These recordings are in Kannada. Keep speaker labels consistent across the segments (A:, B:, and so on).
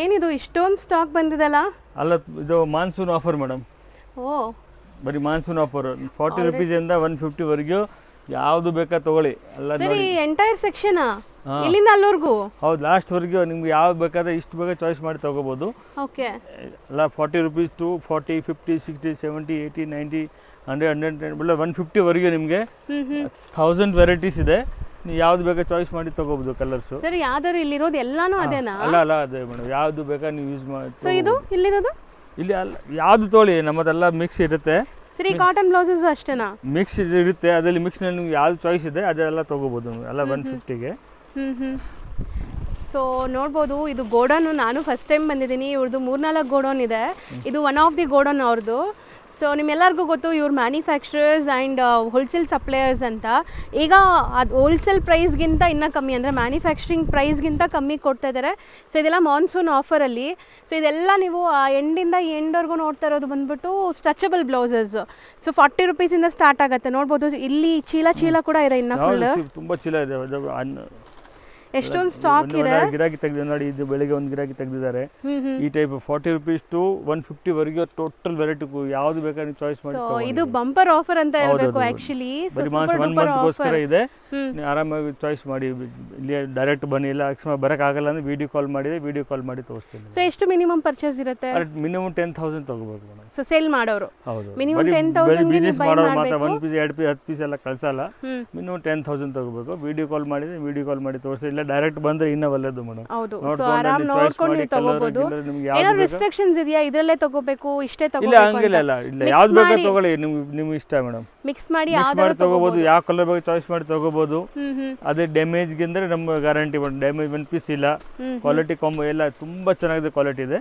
A: ಏನಿದು ಇಷ್ಟೊಂದು ಸ್ಟಾಕ್ ಬಂದಿದಲ್ಲ?
B: ಅಲ್ಲ, ಇದು ಮಾನ್ಸೂನ್ ಆಫರ್ ಮೇಡಮ್.
A: ಓ,
B: ಬರೀ ಮಾನ್ಸೂನ್ ಆಫರ್ 40 ರೂಪೀಸಿಂದ 150 ವರೆಗೂ ಯಾವುದು ಬೇಕಾ ತಗೊಳ್ಳಿ. ಎಲ್ಲ
A: ಸರಿ, ಎಂಟೈರ್ ಸೆಕ್ಷನ್ ಇಲ್ಲಿಂದ ಅಲ್ಲಿವರೆಗೂ?
B: ಹೌದು, ಲಾಸ್ಟ್ವರೆಗೂ ನಿಮ್ಗೆ ಯಾವ್ದು ಬೇಕಾದ್ರೆ ಇಷ್ಟು ಬೇಕಾ ಚಾಯ್ಸ್ ಮಾಡಿ ತಗೋಬೋದು.
A: ಓಕೆ.
B: ಎಲ್ಲ 40 ರೂಪೀಸ್ ಟು 40, 50, 60, 70, 80, 90, 100, 110 150 ವರೆಗೂ ನಿಮಗೆ 1000 ವೆರೈಟೀಸ್ ಇದೆ. ನೀವು ಯಾವ್ದು ಬೇಕಾ ಚಾಯ್ಸ್ ಮಾಡಿ ತಗೋಬೋದು ಕಲರ್ಸು.
A: ಸರಿ, ಯಾವ್ದಾದ್ರು ಇಲ್ಲಿರೋದು ಎಲ್ಲಾನು ಅದೇನಾ?
B: ಅಲ್ಲ ಅದೇ ಮೇಡಮ್, ಯಾವುದು ಬೇಕಾ ನೀವು ಯೂಸ್ ಮಾಡಿ.
A: ಸೊ ಇದು ಇಲ್ಲಿರೋದು
B: ಇಲ್ಲಿ ಅಲ್ಲ, ಯಾವುದು ತೊಗೊಳ್ಳಿ, ನಮ್ಮದೆಲ್ಲ ಮಿಕ್ಸ್ ಇರುತ್ತೆ.
A: ಸರಿ, ಕಾಟನ್ ಬ್ಲೌಸಸ್ ಅಷ್ಟೇನಾ?
B: ಮಿಕ್ಸ್ ಇರುತ್ತೆ, ಅದರಲ್ಲಿ ಮಿಕ್ಸ್ನಲ್ಲಿ ನಿಮ್ಗೆ ಯಾವ್ದು ಚಾಯ್ಸ್ ಇದೆ ಅದೆಲ್ಲ ತೊಗೋಬೋದು ಎಲ್ಲ 150ಗೆ.
A: ಸೊ ನೋಡ್ಬೋದು, ಇದು ಗೋಡೌನ್ ನಾನು ಫಸ್ಟ್ ಟೈಮ್ ಬಂದಿದ್ದೀನಿ. ಇವ್ರದ್ದು 3-4 ಗೋಡೌನ್ ಇದೆ. ಇದು ಒನ್ ಆಫ್ ದಿ ಗೋಡೌನ್ ಅವ್ರದ್ದು. ಸೊ ನಿಮ್ಮೆಲ್ಲರಿಗೂ ಗೊತ್ತು, ಇವ್ರು ಮ್ಯಾನುಫ್ಯಾಕ್ಚರರ್ಸ್ ಆ್ಯಂಡ್ ಹೋಲ್ಸೇಲ್ ಸಪ್ಲೈಯರ್ಸ್ ಅಂತ. ಈಗ ಅದು ಹೋಲ್ಸೇಲ್ ಪ್ರೈಸ್ಗಿಂತ ಇನ್ನೂ ಕಮ್ಮಿ, ಅಂದರೆ ಮ್ಯಾನುಫ್ಯಾಕ್ಚರಿಂಗ್ ಪ್ರೈಸ್ಗಿಂತ ಕಮ್ಮಿ ಕೊಡ್ತಾ ಇದ್ದಾರೆ. ಸೊ ಇದೆಲ್ಲ ಮಾನ್ಸೂನ್ ಆಫರಲ್ಲಿ. ಸೊ ಇದೆಲ್ಲ ನೀವು ಎಂಡಿಂದ ಎಂಡ್ವರೆಗೂ ನೋಡ್ತಾ ಇರೋದು ಬಂದ್ಬಿಟ್ಟು ಸ್ಟ್ರೆಚಬಲ್ ಬ್ಲೌಸಸ್. ಸೊ 40 ರೂಪೀಸಿಂದ ಸ್ಟಾರ್ಟ್ ಆಗುತ್ತೆ. ನೋಡ್ಬೋದು, ಇಲ್ಲಿ ಚೀಲ ಕೂಡ ಇದೆ ಇನ್ನು ಫುಲ್.
B: ತುಂಬ ಚೀಲ ಇದೆ.
A: ಎಷ್ಟೊಂದು ಸ್ಟಾಕ್ ಇದೆ.
B: ಗಿರಾಕಿ ತೆಗೆದು ನೋಡಿ, ಇದು ಬೆಳಿಗ್ಗೆ ಒಂದು ಗಿರಾಕಿ ತೆಗೆದಿದ್ದಾರೆ. ಈ ಟೈಪ್ 40 ರೂಪೀಸ್ ಟು 150 ವರೆಗೂ ಟೋಟಲ್ ವೆರೈಟಿ ಯಾವ್ದು ಬೇಕಾದ್ರೆ ನೀವು ಚಾಯ್ಸ್ ಮಾಡಿ.
A: ಇದು ಬಂಪರ್ ಆಫರ್ ಅಂತ ಹೇಳ್ಬೇಕು ಆಕ್ಚುಲಿ.
B: ಬರೀ ಒನ್ ಮಂತ್ಗೋಸ್ಕರ ಇದೆ. ನೀವು ಆರಾಮಾಗಿ ಚಾಯ್ಸ್ ಮಾಡಿ. ಇಲ್ಲಿ ಡೈರೆಕ್ಟ್ ಬನ್ನಿ, ಇಲ್ಲ ಅಕಸ್ಮಾತ್ ಬರೋಕ್ಕಾಗಲ್ಲ ಅಂದ್ರೆ ವಿಡಿಯೋ ಕಾಲ್ ಮಾಡಿ ತೋರಿಸ್ತೀನಿ.
A: ಸೊ ಎಷ್ಟು ಮಿನಿಮಮ್ ಪರ್ಚೇಸ್ ಇರುತ್ತೆ?
B: ಮಿನಿಮಮ್ 10,000 ತಗೋಬೇಕು ಮೇಡಮ್.
A: ಸೊ ಸೇಲ್ ಮಾಡೋರು
B: ಹೌದು,
A: ಮಿನಿಮಮ್ 10,000
B: ಬಿಸ್ನೆಸ್ ಮಾಡೋರು ಮಾತ್ರ 1 ಪೀಸ್ 2 ಪೀಸ್ 10 ಪೀಸ್ ಎಲ್ಲ ಕಳ್ಸಲ್ಲ. ಮಿನಿಮಮ್ 10,000 ತಗೋಬೇಕು. ವಿಡಿಯೋ ಕಾಲ್ ಮಾಡಿ ತೋರಿಸಿ, ಇಲ್ಲ ಡೈರೆಕ್ಟ್ ಬಂದ್ರೆ ಇನ್ನೂ ಒಳ್ಳೆದು ಮೇಡಮ್.
A: ಹೌದು, ಸೊ ಆರಾಮ್ ನೋಡ್ಕೊಂಡು ನೀವು ತಗೋಬಹುದು. ಏನೋ ರೆಸ್ಟ್ರಿಕ್ಷನ್ಸ್ ಇದೆಯಾ ಇದರಲ್ಲೇ ತಗೋಬೇಕು ಇಷ್ಟೇ ತಗೋಬೇಕು?
B: ಇಲ್ಲ, ಹಂಗಿಲ್ಲ. ಇಲ್ಲ, ಯಾವ್ದು ಬೇಕಾ ತಗೊಳ್ಳಿ, ನಿಮ್ಗೆ ಇಷ್ಟ ಮೇಡಮ್.
A: ಮಿಕ್ಸ್ ಮಾಡಿ
B: ತಗೋಬಹುದು. ಯಾವ ಕಲರ್ ಬೇಕು ಚಾಯ್ಸ್ ಮಾಡಿ ತಗೋಬಹುದು. ಅದೇ ಡ್ಯಾಮೇಜ್ ಗಿಂದ್ರೆ ನಮ್ಮ ಗ್ಯಾರಂಟಿ. ಡ್ಯಾಮೇಜ್ 1 ಪೀಸ್ ಇಲ್ಲ. ಕ್ವಾಲಿಟಿ ಕಾಂಬೋ ಎಲ್ಲ ತುಂಬಾ ಚೆನ್ನಾಗಿದೆ, ಕ್ವಾಲಿಟಿ ಇದೆ.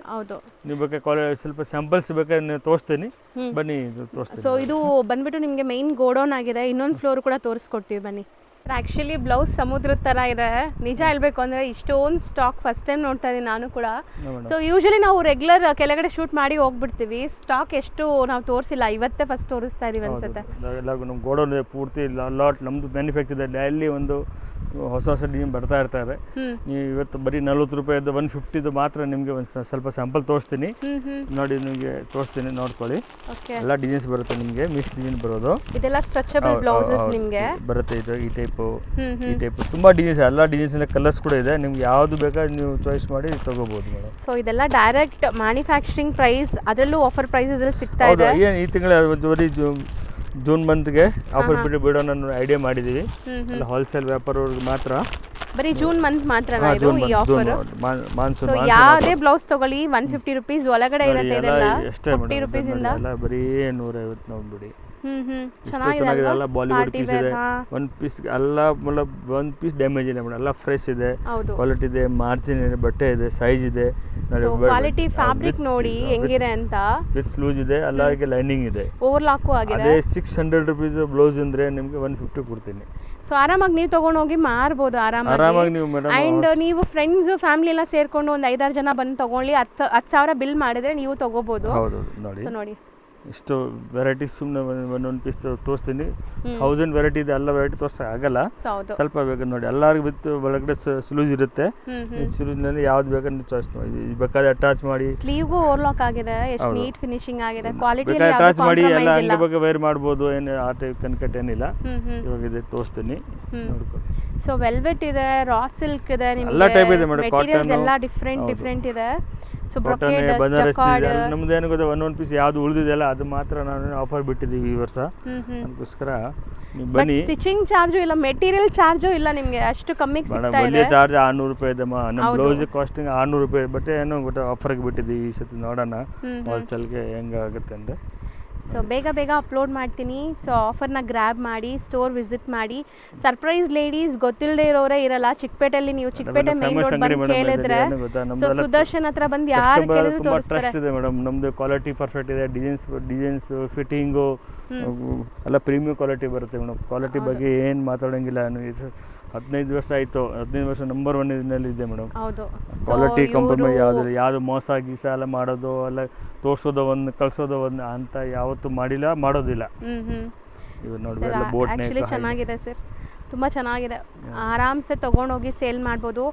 B: ನೀವು ಬೇಕಾದ್ರೆ ಸ್ವಲ್ಪ ಸ್ಯಾಂಪಲ್ಸ್ ಬೇಕಾದ್ರೆ ನೀವು ತೋರಿಸ್ತೀನಿ, ಬನ್ನಿ ತೋರಿಸ್ತೀನಿ.
A: ಸೊ ಇದು ಬಂದ್ಬಿಟ್ಟು ನಿಮಗೆ ಮೈನ್ ಗೋಡೌನ್ ಆಗಿದೆ. ಇನ್ನೊಂದು ಫ್ಲೋರ್ ಕೂಡ ತೋರಿಸ್ಕೊಡ್ತೀವಿ, ಬನ್ನಿ. ಆ್ಯಕ್ಚುಲಿ ಬ್ಲೌಸ್ ಸಮುದ್ರದ ಥರ ಇದೆ. ನಿಜ ಹೇಳಬೇಕು ಅಂದರೆ ಇಷ್ಟೊಂದು ಸ್ಟಾಕ್ ಫಸ್ಟ್ ಟೈಮ್ ನೋಡ್ತಾ ಇದ್ದೀನಿ ನಾನು ಕೂಡ. ಸೊ ಯೂಶಲಿ ನಾವು ರೆಗ್ಯುಲರ್ ಕೆಳಗಡೆ ಶೂಟ್ ಮಾಡಿ ಹೋಗ್ಬಿಡ್ತೀವಿ. ಸ್ಟಾಕ್ ಎಷ್ಟು ನಾವು ತೋರಿಸಿಲ್ಲ, ಇವತ್ತೇ ಫಸ್ಟ್ ತೋರಿಸ್ತಾ ಇದೀವಿ ಅನ್ಸುತ್ತೆ.
B: ನಮ್ಮ ಗೋಡೌನ್ ಪೂರ್ತಿ ಲಾಟ್ ನಮ್ಮದು ಮ್ಯಾನುಫ್ಯಾಕ್ಚರ್ ಇದೆ. ಅಲ್ಲಿ ಒಂದು ಹೊಸ ಡಿಸೈನ್ ಬರ್ತಾ ಇರ್ತಾರೆ. ನೀವು ಇವತ್ತು ಬರೀ 40 ರೂಪಾಯಿದು 150 ಮಾತ್ರ ನಿಮಗೆ ಒಂದು ಸ್ವಲ್ಪ ಸ್ಯಾಂಪಲ್ ತೋರಿಸ್ತೀನಿ. ನೋಡಿ, ನಿಮಗೆ ತೋರಿಸ್ತೀನಿ, ನೋಡ್ಕೊಳ್ಳಿ. ಎಲ್ಲ ಡಿಸೈನ್ಸ್ ಬರುತ್ತೆ ನಿಮಗೆ, ಮಿಕ್ಸ್ ಡಿಸೈನ್ ಬರೋದು.
A: ಇದೆಲ್ಲ ಸ್ಟ್ರೆಚಬಲ್ ಬ್ಲೌಸಸ್ ನಿಮಗೆ
B: ಬರುತ್ತೆ. ಇದು ಈ ಟೈಪ್ ತುಂಬಾ ಡಿಸೈನ್ಸ್, ಎಲ್ಲ ಡಿಸೈನ್ಸ್ ಕಲರ್ಸ್ ಕೂಡ ಇದೆ. ನಿಮ್ಗೆ ಯಾವ್ದು ಬೇಕಾದ್ರೆ ನೀವು ಚಾಯ್ಸ್ ಮಾಡಿ ತಗೋಬಹುದು ಮೇಡಮ್.
A: ಸೊ ಇದೆಲ್ಲ ಡೈರೆಕ್ಟ್ ಮ್ಯಾನುಫ್ಯಾಕ್ಚರಿಂಗ್ ಪ್ರೈಸ್, ಅದರಲ್ಲೂ ಆಫರ್ ಪ್ರೈಸಸ್ ಅಲ್ಲಿ ಸಿಗ್ತಾ ಇದೆ.
B: ಈ ತಿಂಗಳ ಬರೀ ಜೂನ್ ಮಂತ್ಗೆ ಆಫರ್ ಬಿಡೋಣ ಐಡಿಯಾ ಮಾಡಿದೀವಿ. ಎಲ್ಲ ಹೋಲ್ಸೇಲ್ ವ್ಯಾಪಾರವ್ರಿಗೆ ಮಾತ್ರ.
A: ಬರೀ ಜೂನ್ ಮಂತ್ ಮಾತ್ರ ಇದು ಈ ಆಫರ್. ಸೊ ಯಾವುದೇ ಬ್ಲೌಸ್ ತಗೊಳ್ಳಿ 150 ರೂಪೀಸ್ ಒಳಗಡೆ ಇರುತ್ತೆ. ಇದೆಲ್ಲ 40 ರೂಪೀಸ್ ಇಂದ
B: ಬರೀ 150 ನೋಡ್ಬಿಡಿ. ಚೆನ್ನಾಗಿದೆ. ಎಲ್ಲ ಬಾಲಿವುಡ್ ಪೀಸ್ ಇದೆ. 1 ಪೀಸ್ ಎಲ್ಲ ಒಂದು ಪೀಸ್ ಡ್ಯಾಮೇಜ್ ಇದೆ ಮೇಡಮ್. ಎಲ್ಲ ಫ್ರೆಶ್ ಇದೆ, ಕ್ವಾಲಿಟಿ ಇದೆ, ಮಾರ್ಜಿನ್ ಇದೆ, ಬಟ್ಟೆ ಇದೆ, ಸೈಜ್ ಇದೆ.
A: ಕ್ವಾಲಿಟಿ ಫ್ಯಾಬ್ರಿಕ್ ನೋಡಿ ಹೆಂಗಿದೆ ಅಂತ.
B: ವಿತ್ ಸ್ಲೂಸ್ ಇದೆ, ಎಲ್ಲರಿಗೆ ಲೈನಿಂಗ್ ಇದೆ,
A: ಓವರ್ಲಾಕು ಆಗಿದೆ.
B: ಅದೇ 600 ರೂಪೀಸ್ ಬ್ಲೌಸ್ ಅಂದ್ರೆ ನಿಮಗೆ 150 ಕೊಡ್ತೀನಿ.
A: ಸೊ ಆರಾಮಾಗಿ ನೀವು ತಗೊಂಡೋಗಿ ಮಾರ್ಬೋದು ಆರಾಮಾಗಿ
B: ನೀವು ಮೇಡಮ್.
A: ಅಂಡ್ ನೀವು ಫ್ರೆಂಡ್ಸ್ ಫ್ಯಾಮಿಲಿ ಎಲ್ಲ ಸೇರ್ಕೊಂಡು ಒಂದು 5-6 ಜನ ಬಂದು ತಗೊಳ್ಳಿ, 10,000 ಬಿಲ್ ಮಾಡಿದ್ರೆ ನೀವು ತಗೋಬಹುದು.
B: ಹೌದು, ನೋಡಿ ಇಷ್ಟು ವೆರೈಟೀಸ್. ಸುಮ್ಮನೆ ಒಂದೊಂದು ಪೀಸ್ ತೋರಿಸ್ತೀನಿ. 1000 ವೆರೈಟಿ ಇದೆ, ಎಲ್ಲ ವೆರೈಟಿ ತೋರ್ಸಕ್ ಆಗಲ್ಲ, ಸ್ವಲ್ಪ ಬೇಕು ನೋಡಿ. ಎಲ್ಲರಿಗೂ ವಿತ್ ಒಳಗಡೆ ಸ್ಲೂಸ್ ಇರುತ್ತೆ. ಸ್ಲೂಸ್ನಲ್ಲಿ ಯಾವ್ದು ಬೇಕಾದ್ರೆ ಚಾಯ್ಸ್ ಮಾಡಿ, ಬೇಕಾದ್ರೆ ಅಟ್ಯಾಚ್ ಮಾಡಿ.
A: ಸ್ಲೀವ್ಗೂ ಓವರ್ಲಾಕ್ ಆಗಿದೆ, ಎಷ್ಟು ನೀಟ್ ಫಿನಿಶಿಂಗ್ ಆಗಿದೆ, ಕ್ವಾಲಿಟಿ
B: ಅಟ್ಯಾಚ್ ಮಾಡಿ ಎಲ್ಲ ಹಂಗೆ ಬಗ್ಗೆ ವೇರ್ ಮಾಡ್ಬೋದು. ಏನು ಆ ಟೈಪ್ ಕನ್ಕಟ್ ಏನಿಲ್ಲ. ಇವಾಗ ಇದೆ ತೋರಿಸ್ತೀನಿ, ನೋಡ್ಕೊಳ್ಳಿ.
A: ಸೊ ವೆಲ್ವೆಟ್ ಇದೆ, ರಾ ಸಿಲ್ಕ್ ಇದೆ,
B: ಎಲ್ಲ ಟೈಪ್ ಇದೆ ಮೇಡಮ್.
A: ಕಾಟನ್ ಎಲ್ಲ ಡಿಫ್ರೆಂಟ್ ಇದೆ. ಸೊ ಬ್ರೊಕೇಡ್,
B: ಬನಾರಸ್ ಇದೆ. ನಮ್ದು ಏನು ಗೊತ್ತಾ, ಒಂದೊಂದು ಪೀಸ್ ಯಾವ್ದು ಉಳಿದಿದೆಯಲ್ಲ ಅದು ಮಾತ್ರ ನಾನು ಆಫರ್ ಬಿಟ್ಟಿದ್ದೀವಿ ಈ ವರ್ಷ. ಅದಕ್ಕೋಸ್ಕರ ಬನ್ನಿ.
A: ಸ್ಟಿಚಿಂಗ್ ಚಾರ್ಜು ಇಲ್ಲ, ಮೆಟೀರಿಯಲ್ ಚಾರ್ಜು ಇಲ್ಲ ನಿಮಗೆ, ಅಷ್ಟು ಕಮ್ಮಿ ಸಿಗ್ತಾ ಇದೆ.
B: ಚಾರ್ಜ್ 600 ರೂಪಾಯಿ ಇದೆ. ನಮ್ಮ ಬ್ಲೌಸ್ ಕಾಸ್ಟಿಂಗ್ 600 ರೂಪಾಯಿ. ಬಟ್ ಏನೋ ಗೊತ್ತಾ, ಆಫರ್ಗೆ ಬಿಟ್ಟಿದ್ದೀವಿ ಈ ಸತಿ. ನೋಡೋಣ ಹೋಲ್ಸೇಲ್ಗೆ ಹೆಂಗಾಗುತ್ತೆ ಅಂದರೆ.
A: ಸೊ ಬೇಗ ಅಪ್ಲೋಡ್ ಮಾಡ್ತೀನಿ. ಸೊ ಆಫರ್ನ ಗ್ರ್ಯಾಬ್ ಮಾಡಿ, ಸ್ಟೋರ್ ವಿಸಿಟ್ ಮಾಡಿ. ಸರ್ಪ್ರೈಸ್ ಲೇಡೀಸ್ ಗೊತ್ತಿಲ್ಲದೆ ಇರೋರೇ ಇರಲ್ಲ. ಚಿಕ್ಕಪೇಟೆಯಲ್ಲಿ ನೀವು ಚಿಕ್ಕಪೇಟೆ ಮೇನ್ ರೋಡ್ ಬಂದು ಕೇಳಿದ್ರೆ, ಸೊ ಸುದರ್ಶನ್ ಹತ್ರ ಬಂದು ಯಾರು ಕೇಳಿದ್ರು ತೋರಿಸ್ತಾರೆ.
B: ಟ್ರಸ್ಟ್ ಇದೆ ಮೇಡಮ್. ನಮ್ದು ಕ್ವಾಲಿಟಿ ಪರ್ಫೆಕ್ಟ್ ಇದೆ. ಡಿಸೈನ್ಸ್ ಫಿಟ್ಟಿಂಗು ಎಲ್ಲ ಪ್ರೀಮಿಯಂ ಕ್ವಾಲಿಟಿ ಬರುತ್ತೆ ಮೇಡಮ್. ಕ್ವಾಲಿಟಿ ಬಗ್ಗೆ ಏನು ಮಾತಾಡೋಂಗಿಲ್ಲ. 15 ವರ್ಷ ಆಯಿತು, 15 ವರ್ಷ ನಂಬರ್ 1 ಇದರಲ್ಲಿ ಇದೆ ಮೇಡಮ್. ಕ್ವಾಲಿಟಿ ಕಾಂಪ್ರಮೈಸ್ ಯಾವುದು ಮೋಸ ಗೀಸ ಎಲ್ಲ ಮಾಡೋದು, ಎಲ್ಲ ತೋರಿಸೋದು ಒಂದು, ಕಳ್ಸೋದು ಒಂದು ಅಂತ ಯಾವತ್ತೂ ಮಾಡಿಲ್ಲ, ಮಾಡೋದಿಲ್ಲ. ಇವು ನೋಡಿ ಬೋಟ್
A: ಚೆನ್ನಾಗಿದೆ ಸರ್. ತುಂಬ ಚೆನ್ನಾಗಿದೆ, ಆರಾಮ್ಸೆ ತೊಗೊಂಡೋಗಿ ಸೇಲ್ ಮಾಡ್ಬೋದು.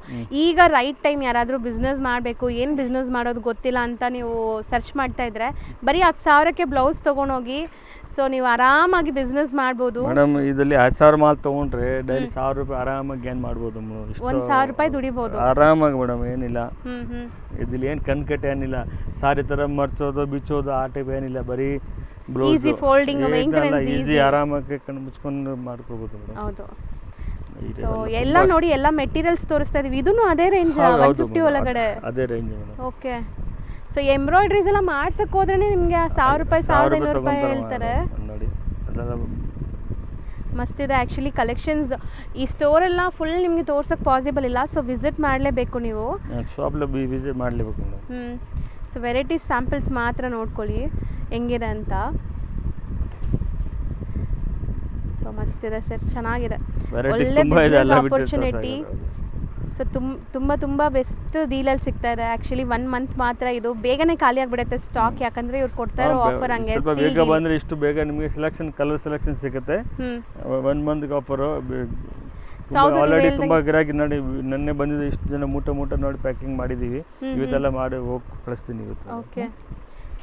A: ಈಗ ರೈಟ್ ಟೈಮ್ ಯಾರಾದರೂ ಬಿಸ್ನೆಸ್ ಮಾಡಬೇಕು, ಏನು ಬಿಸ್ನೆಸ್ ಮಾಡೋದು ಗೊತ್ತಿಲ್ಲ ಅಂತ ನೀವು ಸರ್ಚ್ ಮಾಡ್ತಾ ಇದ್ರೆ ಬರೀ 10,000ಕ್ಕೆ ಬ್ಲೌಸ್ ತೊಗೊಂಡೋಗಿ ಸೊ ನೀವು ಆರಾಮಾಗಿ ಬಿಸ್ನೆಸ್ ಮಾಡ್ಬೋದು.
B: ಮೇಡಮ್ ಇದರಲ್ಲಿ 10,000 ಮಾಲ್ ತೊಗೊಂಡ್ರೆ ಡೈಲಿ 1,000 ರೂಪಾಯಿ ಆರಾಮಾಗಿ ಗೇನ್ ಮಾಡ್ಬೋದು.
A: 1,000 ರೂಪಾಯಿ ದುಡಿಬೋದು
B: ಆರಾಮಾಗಿ ಮೇಡಮ್, ಏನಿಲ್ಲ
A: ಹ್ಞೂ
B: ಇದ್ರಲ್ಲಿ ಏನು ಕನ್ಕಟ್ಟೆ ಏನಿಲ್ಲ, ಸಾರಿ ಥರ ಮರ್ಚೋದು ಬಿಚ್ಚೋದು ಆ ಟೈಪ್ ಏನಿಲ್ಲ, ಬರೀ blouse
A: easy folding, maintenance
B: easy ಆರಾಮಾಗಿ ಕಣ್ಣು ಮುಚ್ಕೊಂಡು ಮಾಡ್ಕೋಬೋದು ಮೇಡಮ್.
A: ಹೌದು. ಸೊ ಎಲ್ಲ ನೋಡಿ, ಎಲ್ಲ ಮೆಟೀರಿಯಲ್ಸ್ ತೋರಿಸ್ತಾ ಇದೀವಿ. ಇದನ್ನು ಅದೇ ರೇಂಜ್ 150 ಒಳಗಡೆ.
B: ಅದೇ range madam.
A: Okay. So embroideries ಎಲ್ಲ ಮಾಡ್ಸಕ್ಕೆ ಹೋದ್ರೆ ನಿಮಗೆ 1,000 ರೂಪಾಯಿ 1,500 ರೂಪಾಯಿ ಹೇಳ್ತಾರೆ.
B: ನೋಡಿ ಅದೆಲ್ಲ
A: ಮಸ್ತಿದೆ ಆ್ಯಕ್ಚುಲಿ ಕಲೆಕ್ಷನ್ಸ್. ಈ ಸ್ಟೋರೆಲ್ಲ ಫುಲ್ ನಿಮಗೆ ತೋರ್ಸೋಕ್ಕೆ ಪಾಸಿಬಲ್ ಇಲ್ಲ, ಸೊ ವಿಸಿಟ್ ಮಾಡಲೇಬೇಕು ನೀವು.
B: ಶಾಪ್ಲ ವಿಸಿಟ್ ಮಾಡಲೇಬೇಕು ಮೇಡಮ್.
A: ಸೊ ವೆರೈಟೀಸ್ ಸ್ಯಾಂಪಲ್ಸ್ ಮಾತ್ರ ನೋಡ್ಕೊಳ್ಳಿ ಹೆಂಗಿದೆ ಅಂತ. ಸೊ ಮಸ್ತಿದೆ ಸರ್, ಚೆನ್ನಾಗಿದೆ, ಒಳ್ಳೆ ಬಿಸ್ನೆಸ್ ಆಪರ್ಚುನಿಟಿ. ಸೊ ತುಂಬ ಬೆಸ್ಟ್ ಡೀಲಲ್ಲಿ ಸಿಗ್ತಾ ಇದೆ. ಆ್ಯಕ್ಚುಲಿ 1 ಮಂತ್ ಮಾತ್ರ ಇದು, ಬೇಗನೆ ಖಾಲಿ ಆಗಿಬಿಡುತ್ತೆ ಸ್ಟಾಕ್, ಯಾಕಂದರೆ ಇವ್ರು ಕೊಡ್ತಾ ಇರೋ ಆಫರ್ ಹಂಗೆ.
B: ಸ್ವಲ್ಪ ಬೇಗ ಬಂದರೆ ಇಷ್ಟು ಬೇಗ ನಿಮಗೆ ಕಲರ್ ಸೆಲೆಕ್ಷನ್ ಸಿಗುತ್ತೆ. 1 ಮಂತ್ಗೆ ಆಫರು. ಆಲ್ರೆಡಿ ತುಂಬ ಗಿರಾಕಿ ನೋಡಿ, ನೆನ್ನೆ ಬಂದಿದೆ, ಇಷ್ಟು ಜನ ಮೂಟ ನೋಡಿ ಪ್ಯಾಕಿಂಗ್ ಮಾಡಿದ್ದೀವಿ. ಇವತ್ತೆಲ್ಲ ಮಾಡಿ ಹೋಗಿ ಕಳಿಸ್ತೀನಿ ಇವತ್ತು.
A: ಓಕೆ.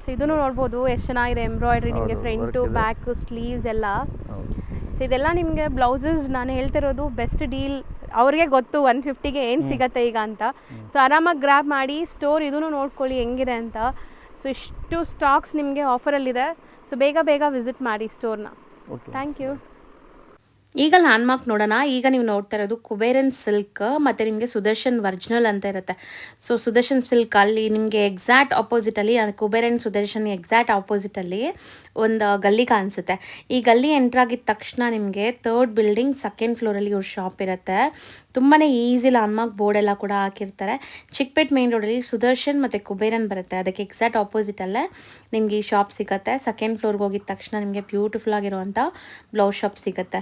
A: ಸೊ ಇದನ್ನು ನೋಡ್ಬೋದು, ಎಷ್ಟು ಚೆನ್ನಾಗಿದೆ ಎಂಬ್ರಾಯ್ಡ್ರಿ ನಿಮಗೆ, ಫ್ರಂಟು ಬ್ಯಾಕು ಸ್ಲೀವ್ಸ್ ಎಲ್ಲ. ಸೊ ಇದೆಲ್ಲ ನಿಮಗೆ ಬ್ಲೌಸಸ್ ನಾನು ಹೇಳ್ತಿರೋದು ಬೆಸ್ಟ್ ಡೀಲ್. ಅವ್ರಿಗೆ ಗೊತ್ತು 150ಗೆ ಏನು ಸಿಗತ್ತೆ ಈಗ ಅಂತ. ಸೊ ಆರಾಮಾಗಿ ಗ್ರ್ಯಾಬ್ ಮಾಡಿ ಸ್ಟೋರ್ ಇದನ್ನು ನೋಡ್ಕೊಳ್ಳಿ ಹೆಂಗಿದೆ ಅಂತ. ಸೊ ಇಷ್ಟು ಸ್ಟಾಕ್ಸ್ ನಿಮಗೆ ಆಫರಲ್ಲಿದೆ. ಸೊ ಬೇಗ ವಿಸಿಟ್ ಮಾಡಿ ಸ್ಟೋರ್ನ. Thank you. ಈಗ ಲ್ಯಾಂಡ್ಮಾರ್ಕ್ ನೋಡೋಣ. ಈಗ ನೀವು ನೋಡ್ತಾ ಇರೋದು ಕುಬೇರನ್ ಸಿಲ್ಕ್ ಮತ್ತು ನಿಮಗೆ ಸುದರ್ಶನ್ ಒರಿಜಿನಲ್ ಅಂತ ಇರುತ್ತೆ. ಸೊ ಸುದರ್ಶನ್ ಸಿಲ್ಕ್ ಅಲ್ಲಿ ನಿಮಗೆ ಎಕ್ಸಾಕ್ಟ್ ಆಪೋಸಿಟಲ್ಲಿ, ಕುಬೇರನ್ ಸುದರ್ಶನ್ ಎಕ್ಸಾಕ್ಟ್ ಆಪೋಸಿಟಲ್ಲಿ ಒಂದು ಗಲ್ಲಿ ಕಾಣಿಸುತ್ತೆ. ಈ ಗಲ್ಲಿ ಎಂಟ್ರಾಗಿದ್ದ ತಕ್ಷಣ ನಿಮಗೆ 3rd ಬಿಲ್ಡಿಂಗ್ 2nd ಫ್ಲೋರಲ್ಲಿ ಇವ್ರ ಶಾಪ್ ಇರುತ್ತೆ. ತುಂಬಾ ಈಸಿ ಲ್ಯಾಂಡ್ಮಾರ್ಕ್ ಬೋರ್ಡ್ ಎಲ್ಲ ಕೂಡ ಹಾಕಿರ್ತಾರೆ. ಚಿಕ್ಕಪೇಟ್ ಮೇನ್ ರೋಡಲ್ಲಿ ಸುದರ್ಶನ್ ಮತ್ತು ಕುಬೇರನ್ ಬರುತ್ತೆ, ಅದಕ್ಕೆ ಎಕ್ಸಾಕ್ಟ್ ಆಪೋಸಿಟಲ್ಲೇ ನಿಮಗೆ ಈ ಶಾಪ್ ಸಿಗುತ್ತೆ. 2nd ಫ್ಲೋರ್ಗೆ ಹೋಗಿದ ತಕ್ಷಣ ನಿಮಗೆ ಬ್ಯೂಟಿಫುಲ್ ಆಗಿರುವಂಥ ಬ್ಲೌಸ್ ಶಾಪ್ ಸಿಗುತ್ತೆ.